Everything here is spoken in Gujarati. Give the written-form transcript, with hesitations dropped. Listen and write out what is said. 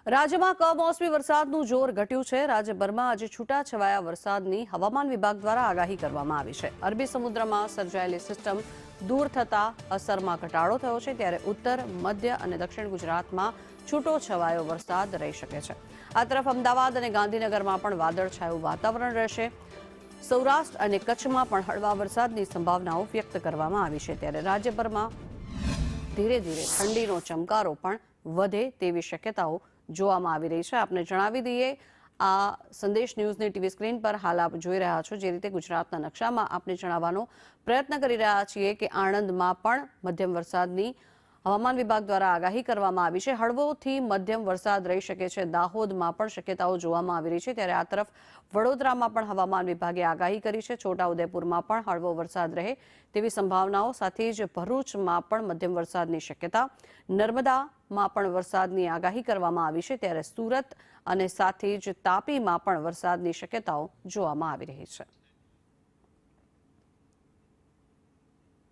રાજ્યમાં કમોસમી વરસાદનું જોર ઘટ્યું છે। રાજ્યભરમાં આજે છૂટાછવાયા વરસાદની હવામાન વિભાગ દ્વારા આગાહી કરવામાં આવી છે। અરબી સમુદ્રમાં સર્જાયેલી સિસ્ટમ દૂર થતા અસરમાં ઘટાડો થયો છે, ત્યારે ઉત્તર, મધ્ય અને દક્ષિણ ગુજરાતમાં છૂટોછવાયો વરસાદ રહી શકે છે। આ તરફ અમદાવાદ અને ગાંધીનગરમાં પણ વાદળછાયું વાતાવરણ રહેશે। સૌરાષ્ટ્ર અને કચ્છમાં પણ હળવા વરસાદની સંભાવનાઓ વ્યક્ત કરવામાં આવી છે, ત્યારે રાજ્યભરમાં ધીરે ધીરે ઠંડીનો ચમકારો પણ વધે તેવી શક્યતાઓ જોવામાં આવી રહી છે। આપને જણાવી દઈએ, આ સંદેશ ન્યૂઝની ટીવી સ્ક્રીન પર હાલ આપ જોઈ રહ્યા છો, જે રીતે ગુજરાતના નકશામાં આપને જણાવવાનો પ્રયત્ન કરી રહ્યા છીએ કે આણંદમાં પણ મધ્યમ વરસાદની હવામાન વિભાગ દ્વારા આગાહી કરવામાં આવી છે। હળવોથી મધ્યમ વરસાદ રહી શકે છે। દાહોદમાં પણ શક્યતાઓ જોવામાં આવી રહી છે, ત્યારે આ તરફ વડોદરામાં પણ હવામાન વિભાગે આગાહી કરી છે। છોટાઉદેપુરમાં પણ હળવો વરસાદ રહે તેવી સંભાવનાઓ, સાથે જ ભરૂચમાં પણ મધ્યમ વરસાદની શક્યતા, નર્મદામાં પણ વરસાદની આગાહી કરવામાં આવી છે, ત્યારે સુરત અને સાથે જ તાપીમાં પણ વરસાદની શક્યતાઓ જોવામાં આવી રહી છે।